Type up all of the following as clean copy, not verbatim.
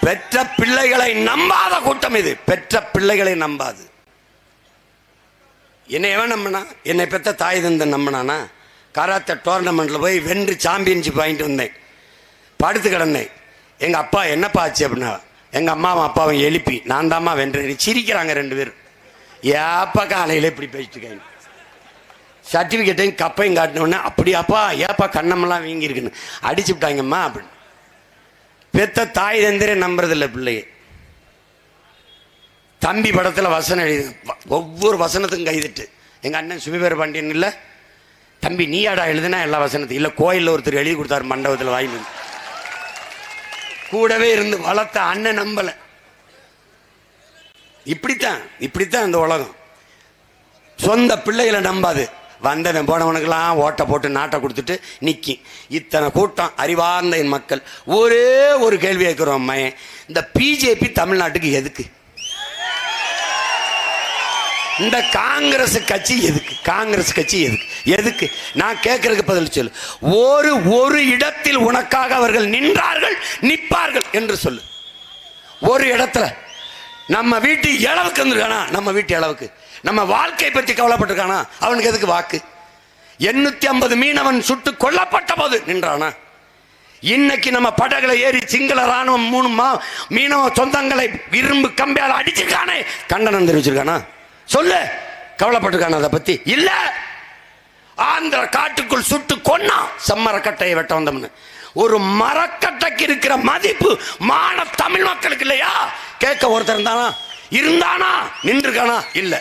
பெற்ற பிள்ளைகளை நம்பாத கூட்டம் இது. பெற்ற பிள்ளைகளை நம்பாது. என்னை எவன் நம்பினா? என்னை பெற்ற தாய் தந்தை நம்பினானா? கராத்தே டோர்னமெண்ட்டில் போய் வென்று சாம்பியன்ஷிப் வாங்கிட்டு வந்தேன். படுத்து கிடந்தேன். எங்கள் அப்பா என்னப்பா ஆச்சு அப்படின்னா, எங்கள் அம்மாவும் அப்பாவும் எழுப்பி நான் தாம்மா வென்றேன். சிரிக்கிறாங்க ரெண்டு பேரும். ஏப்பா காலையில் இப்படி பேசிட்டுருக்காங்க. சர்டிஃபிகேட்டையும் கப்பையும் காட்டினோடனே அப்படியாப்பா ஏப்பா கண்ணமெல்லாம் வீங்கியிருக்குன்னு அடிச்சு விட்டாங்கம்மா அப்படின்னு. பெத்த தாய் தந்திரே நம்புறதில்லை பிள்ளைய. தம்பி படத்தில் வசனம் எழுதி ஒவ்வொரு வசனத்துக்கும் கைதிட்டு எங்கள் அண்ணன் சுபிபேர் பாண்டியன் இல்லை தம்பி நீயாடா எழுதுனா எல்லா வசனத்தையும் இல்லை கோயிலில் ஒருத்தர் எழுதி கொடுத்தாரு மண்டபத்தில் வாங்கி கூடவே இருந்து வளர்த்த அண்ணன் நம்பலை. இப்படித்தான் இந்த உலகம். சொந்த பிள்ளைகளை நம்பாது. வந்தவன் போனவனுக்கெல்லாம் ஓட்டை போட்டு நாட்டை கொடுத்துட்டு நிற்கி. இத்தனை கூட்டம் அறிவார்ந்த என் மக்கள் ஒரே ஒரு கேள்வி கேட்குறோம். அம்மையன், இந்த பிஜேபி தமிழ்நாட்டுக்கு எதுக்கு? இந்த காங்கிரஸ் கட்சி எதுக்கு? காங்கிரஸ் கட்சி எதுக்கு? நான் கேட்கறதுக்கு பதில் சொல்லு. ஒரு இடத்தில் உனக்காக அவர்கள் நின்றார்கள் நிற்பார்கள் என்று சொல்லு. ஒரு இடத்துல நம்ம வீட்டு அளவுக்கு வந்துருக்கானா? நம்ம வீட்டு அளவுக்கு நம்ம வாழ்க்கை பற்றி கவலைப்பட்டிருக்கானா? அவனுக்கு எதுக்கு வாக்கு? 850 மீனவன் சுட்டு கொல்லப்பட்ட போது நின்றானா? இன்னைக்கு நம்ம படகுல ஏறி சிங்கள ராணுவம் 3 மீனவ சொந்தங்களை இரும்பு கம்பியால் அடிச்சிருக்கானே, கண்டனம் தெரிவிச்சிருக்கானா? சொல்லு. கவலைப்பட்டிருக்கான அதை பத்தி? இல்ல. ஆந்திர காட்டுக்குள் சுட்டு கொன்னா செம்மரக்கட்டையை வெட்ட வந்தோம்னு. ஒரு மரக்கட்டைக்கு இருக்கிற மதிப்பு மான தமிழ் மக்களுக்கு இல்லையா? கேட்க ஒருத்தர் இருந்தானா நின்றுக்கானா? இல்ல.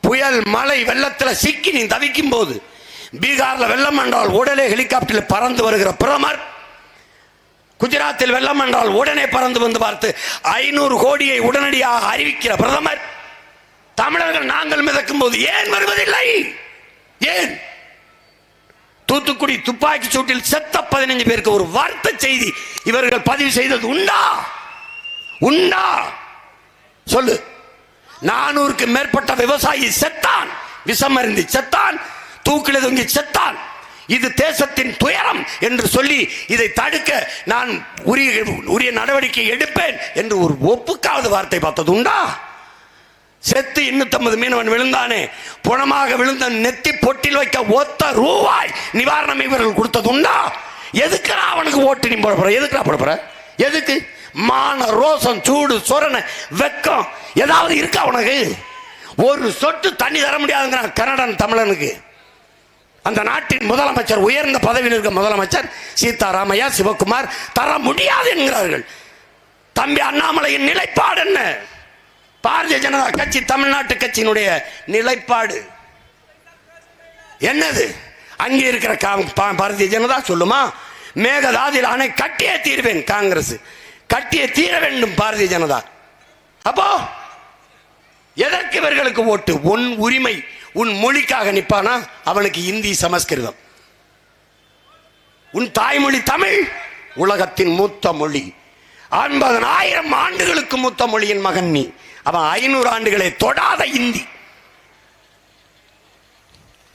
புயல் மழை வெள்ளத்தில் சிக்கி நீ தவிக்கும் போது பீகார்ல வெள்ளம் என்றால் உடனே ஹெலிகாப்டரில் பறந்து வருகிற பிரதமர், குஜராத்தில் வெள்ளம் என்றால் உடனே பறந்து வந்து பார்த்து 500 கோடியை உடனடியாக அறிவிக்கிற பிரதமர், தமிழர்கள் நாங்கள் மிதக்கும் போது ஏன் வருவதில்லை? ஏன்? தூத்துக்குடி துப்பாக்கி சூட்டில் செத்த 15 பேருக்கு ஒரு வார்த்தை செய்தி இவர்கள் பதிவு செய்தது உண்டா? சொல்லு. 400க்கு மேற்பட்ட விவசாயி செத்தான், விஷம் அருந்தி செத்தான், தூக்கில் தொங்கி செத்தான். இது தேசத்தின் துயரம் என்று சொல்லி இதை தடுக்க நான் உரிய நடவடிக்கை எடுப்பேன் என்று ஒரு ஒப்புக்காவது வார்த்தை பார்த்தது உண்டா? செத்து 250 மீனவன் விழுந்தானே, புணமாக விழுந்த நெத்தி பொட்டில் வைக்க ஒத்த ரூபாய் நிவாரணம் இவர்கள் கொடுத்தது உண்டா? எதுக்கு அவனுக்கு ஓட்டு நீ போட போற? எதுக்கு போட போற? எதுக்கு? மான ரோசம் சூடு சொரண வெக்கம் ஏதாவது இருக்கா உனக்கு? ஒரு சொட்டு தண்ணி தர முடியாதுங்கிறான் கன்னடன் தமிழனுக்கு. அந்த நாட்டின் முதலமைச்சர், உயர்ந்த பதவியில் இருக்க முதலமைச்சர் சீதாராமையா சிவகுமார் தர முடியாது என்கிறார்கள். தம்பி அண்ணாமலையின் நிலைப்பாடு என்ன? பாரதிய ஜனதா கட்சி தமிழ்நாட்டு கட்சியினுடைய நிலைப்பாடு என்னது? அங்கே இருக்கிற பாரதிய ஜனதா சொல்லுமா? மேகதாதுவில் அணை கட்டியே தீர்வேன். காங்கிரஸ் கட்டியே தீர வேண்டும் பாரதிய ஜனதா. அப்போ எதற்கு இவர்களுக்கு ஓட்டு? உன் உரிமை உன் மொழிக்காக நிற்பானா? அவனுக்கு இந்தி சமஸ்கிருதம். உன் தாய்மொழி தமிழ், உலகத்தின் மூத்த மொழி. 50,000 ஆண்டுகளுக்கு மூத்த மொழியின் மகன் நீ. அவன் 500 ஆண்டுகளை தொடாத இந்தி.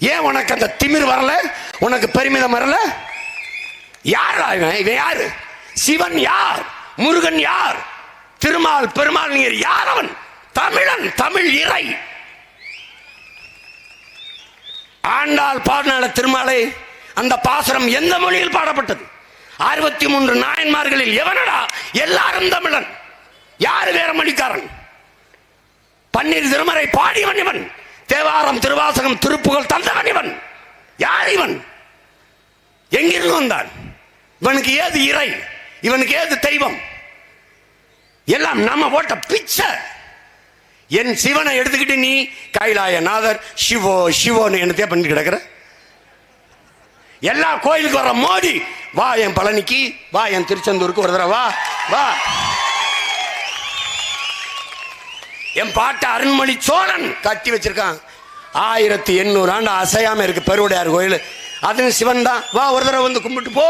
ஏன் உனக்கு அந்த திமிர் வரல? உனக்கு பெருமிதம் வரல? யார் இவன்? யாரு? சிவன் யார்? முருகன் யார்? திருமால் பெருமாள் நீர் யார்? அவன் தமிழன், தமிழ் இறை. ஆண்டாள் பாடினால திருமாலை, அந்த பாசுரம் எந்த மொழியில் பாடப்பட்டது? 63 நாயன்மார்களில் எவனடா எல்லாரும் தமிழன்? யாரு வேற மொழிக்காரன்? பன்னீர் திருமறை பாடியவன் இவன். தேவாரம் திருவாசகம் திருப்புகழ் தந்தவன் இவன். யார் இவன்? எங்கிருந்து வந்தான்? இவனுக்கு ஏது இறை? இவனுக்கு ஏது தெய்வம்? எல்லாம் நம்ம போட்ட பிச்சை. என் சிவனை எடுத்துக்கிட்டு நீ கைலாயநாதர் சிவோன்னு என்னத்தையே பண்ணிட்டு கிடக்குற. எல்லா கோயிலுக்கு வர மோடி வா, என் பழனிக்கு வா, என் திருச்செந்தூருக்கு ஒரு தடவை வா. என் பாட்ட அருண்மொழி சோழன் கட்டி வச்சிருக்கான். 1800 ஆண்டு அசையாம இருக்கு பெருவுடையார் கோயில். அது சிவன் தான். வா, ஒரு தடவை வந்து கும்பிட்டு போ.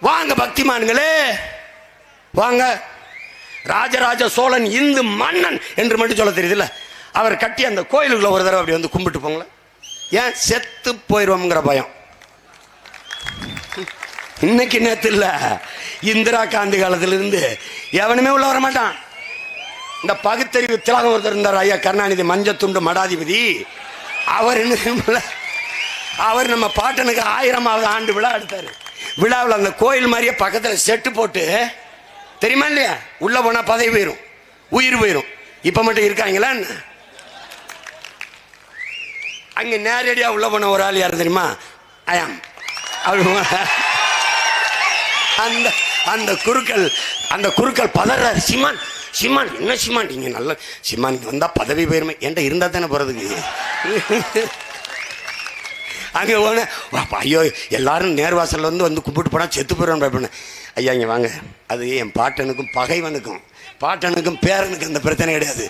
வாங்க பக்திமான்களே வாங்க. ராஜராஜ சோழன் இந்து மன்னன் என்று மட்டும் சொல்ல தெரியுதுல்ல, அவர் கட்டி அந்த கோயிலுக்குள்ள ஒரு தடவை அப்படி வந்து கும்பிட்டு போங்களேன். ஏன்? செத்து போயிடுவோம்ங்கிற பயம். இன்னைக்கு நேத்து இல்ல, இந்திரா காந்தி காலத்திலிருந்து எவனுமே உள்ள வர மாட்டான். இந்த பகுத்தறிவு திலகம் ஒருத்தர் இருந்தார், ஐயா கருணாநிதி, மஞ்சத்துண்டு மடாதிபதி. அவர் என்ன, அவர் நம்ம பாட்டனுக்கு 1000வது ஆண்டு விழா எடுத்தாரு. விழாவில் அந்த கோயில் மாதிரியே பக்கத்தில் செட்டு போட்டு, தெரியுமா இல்லையா, உள்ள போனா பதவி போயிடும், உயிர் போயிடும். இப்ப மட்டும் இருக்காங்களா? அங்க நேரடியா உள்ள போன ஒரு ஆள் யாரு தெரியுமா? ஐயாம் அந்த அந்த குருக்கள் பதறாரு. சீமான் சீமான் என்ன சீமான், நீங்க நல்ல சீமான் வந்தா பதவி போயிருமே, என்கிட்ட இருந்தா தானே போறதுக்கு. அங்கே போன ஐயோ எல்லாரும் நேர்வாசல்ல வந்து கும்பிட்டு போனா செத்து போயிடும் பயப்படணும். ஐயா இங்கே வாங்க, அது என் பாட்டனுக்கும் பகைவனுக்கும் பாட்டனுக்கும் பேரனுக்கும் அந்த பிரச்சனை கிடையாது.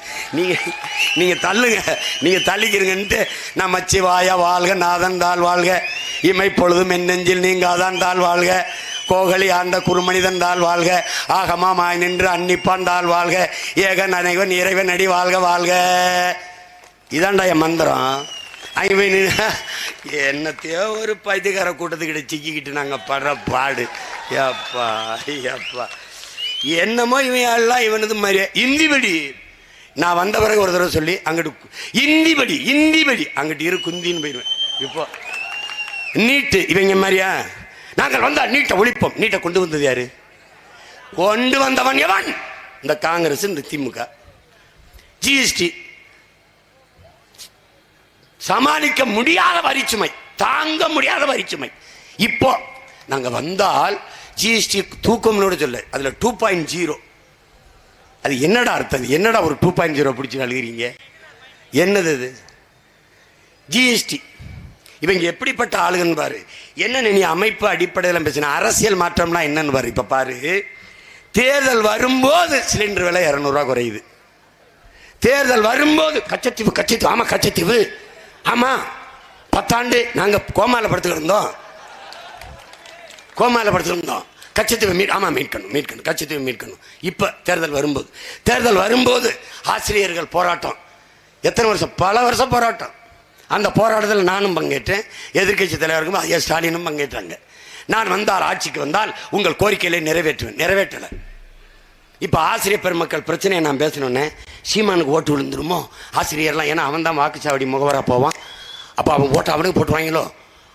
நீங்கள் தள்ளுங்க, நீங்கள் தள்ளிக்கிறீங்கன்ட்டு நான் மச்சி வாயா வாழ்க, நாதன் தாள் வாழ்க, இமை பொழுதும் என் நெஞ்சில் நீங்காதான் தாள் வாழ்க, கோகலி ஆண்ட குறுமனிதன் தாள் வாழ்க, ஆகமாய் நின்று அன்னிப்பான் தாள் வாழ்க, ஏகன் அனைவன் இறைவன் அடி வாழ்க வாழ்க. இதாண்டா என் மந்திரம். என்னத்தையோ ஒரு பைத்தியக்கார கூட்டத்துக்கிட்ட சிக்கிக்கிட்டு நாங்கள் படுற பாடு. ஏப்பா ஏப்பா என்னமோ இவன் எல்லாம் இவனது மாதிரியே. இந்திபடி நான் வந்த பிறகு ஒரு தடவை சொல்லி அங்கிட்டு இந்திபடி அங்கிட்டு இரு குந்தின்னு போயிடுவேன். இப்போ நீட்டு இவங்க மாதிரியா, நாங்கள் வந்தா நீட்டை ஒழிப்போம். நீட்டை கொண்டு வந்தது யாரு? கொண்டு வந்தவன் எவன்? இந்த காங்கிரஸ், இந்த திமுக. ஜிஎஸ்டி சமாளிக்க முடியாத வரிச்சுமை, தாங்க முடியாத வரிச்சுமை. இப்போ நாங்க வந்தால் ஜிஎஸ்டி தூக்கம்னோட சொல்ல, அதுல 2.0. அது என்னடா அர்த்தம்? என்னடா ஒரு 2.0 பிடிச்சி அழுகிறீங்க? என்னது அது ஜிஎஸ்டி? இவங்க எப்படிப்பட்ட ஆளுங்கன்னு பாரு. என்ன நீ அமைப்பு அடிப்படையில் பேசின அரசியல் மாற்றம்னா என்னன்னு பாரு. இப்ப பாரு, தேர்தல் வரும்போது சிலிண்டர் விலை 200 ரூபா குறையுது. தேர்தல் வரும்போது கச்சத்தீவு ஆமா கச்சத்தீவு ஆமா 10 ஆண்டு நாங்க கோமால படுத்துக்கிட்டு இருந்தோம். கச்சத்தீவை மீட்கணும், கச்சத்தீவை மீட்கணும். இப்ப தேர்தல் வரும்போது ஆசிரியர்கள் போராட்டம். எத்தனை வருஷம்? பல வருஷம் போராட்டம். அந்த போராட்டத்தில் நானும் பங்கேற்றேன், எதிர்கட்சி தலைவருக்கும் ஐயா ஸ்டாலினும் பங்கேற்றாங்க. நான் வந்தால், ஆட்சிக்கு வந்தால் உங்கள் கோரிக்கைகளை நிறைவேற்றலை. இப்போ ஆசிரியர் பெருமக்கள் பிரச்சனையை நான் பேசணுன்னே சீமானுக்கு ஓட்டு விழுந்துருமோ ஆசிரியர்லாம், ஏன்னா அவன் தான் வாக்குச்சாவடி முகவராக போவான். அப்போ அவன் ஓட்டு அவனுக்கு போட்டுவாங்களோ,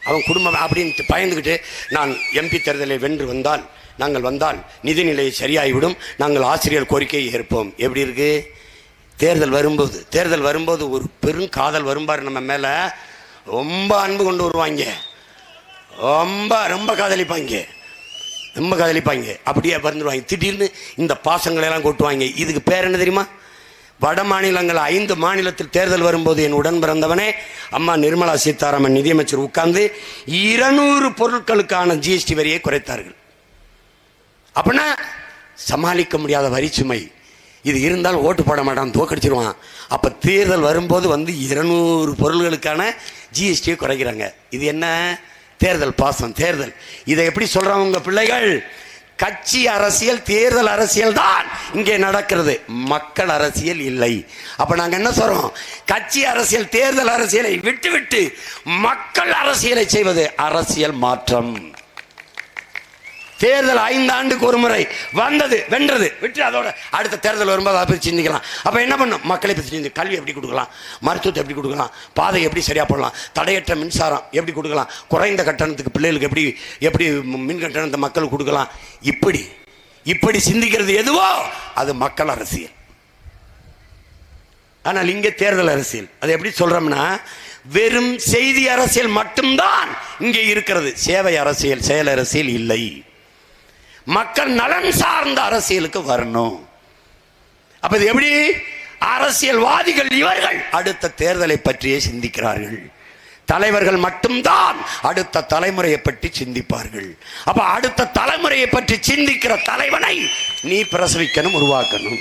அவன் குடும்பம் அப்படின்ட்டு பயந்துக்கிட்டு, நான் எம்பி தேர்தலை நாங்கள் வந்தால் நிதிநிலை சரியாகிவிடும், நாங்கள் ஆசிரியர் கோரிக்கையை ஏற்போம். எப்படி இருக்கு? தேர்தல் வரும்போது ஒரு பெரும் காதல் வரும்பார் நம்ம மேல, ரொம்ப அன்பு கொண்டு வருவாங்க, ரொம்ப காதலிப்பாங்க. அப்படியே வந்துடுவாங்க. திடீர்னு இந்த பாசங்களை எல்லாம் கொட்டுவாங்க. இதுக்கு பேர் என்ன தெரியுமா? வட மாநிலங்கள் 5 மாநிலத்தில் தேர்தல் வரும்போது என் உடன் பிறந்தவனே அம்மா நிர்மலா சீதாராமன் நிதியமைச்சர் உட்கார்ந்து 200 பொருட்களுக்கான ஜிஎஸ்டி வரியை குறைத்தார்கள். அப்படின்னா சமாளிக்க முடியாத வரிச்சுமை. இது இருந்தால் ஓட்டு போட மாட்டான், தோக்கடிச்சிருவான். அப்ப தேர்தல் வரும்போது 200 பொருள்களுக்கான ஜிஎஸ்டியை குறைக்கிறாங்க. இது என்ன? தேர்தல் பாசம். தேர்தல் இதை எப்படி சொல்றாங்க உங்க பிள்ளைகள்? கட்சி அரசியல், தேர்தல் அரசியல் தான் இங்கே நடக்கிறது, மக்கள் அரசியல் இல்லை. அப்ப நாங்க என்ன சொல்றோம்? கட்சி அரசியல், தேர்தல் அரசியலை விட்டு மக்கள் அரசியலை செய்வது அரசியல் மாற்றம். தேர்தல் 5 ஆண்டுக்கு ஒரு முறை வென்றது விட்டு அதோட அடுத்த தேர்தல் வரும்போது அதை பற்றி சிந்திக்கலாம். அப்ப என்ன பண்ணும்? மக்களை பற்றி சிந்தி, கல்வி எப்படி கொடுக்கலாம், மருத்துவத்தை எப்படி கொடுக்கலாம், பாதை எப்படி சரியா போடலாம், தடையற்ற மின்சாரம் எப்படி கொடுக்கலாம், குறைந்த கட்டணத்துக்கு பிள்ளைகளுக்கு எப்படி மின் கட்டணத்தை மக்களுக்கு கொடுக்கலாம். இப்படி சிந்திக்கிறது எதுவோ அது மக்கள் அரசியல். ஆனால் இங்கே தேர்தல் அரசியல். அதை எப்படி சொல்றோம்னா, வெறும் செய்தி அரசியல் மட்டும்தான் இங்கே இருக்கிறது. சேவை அரசியல், செயல் அரசியல் இல்லை. மக்கள் நலன் சார்ந்த அரசியலுக்கு வரணும். அப்ப இது எப்படி? அரசியல்வாதிகள் இவர்கள் அடுத்த தேர்தலை பற்றியே சிந்திக்கிறார்கள். தலைவர்கள் மட்டும்தான் அடுத்த தலைமுறையை பற்றி சிந்திப்பார்கள். அப்ப அடுத்த தலைமுறையை பற்றி சிந்திக்கிற தலைவனை நீ பிரசவிக்கணும், உருவாக்கணும்.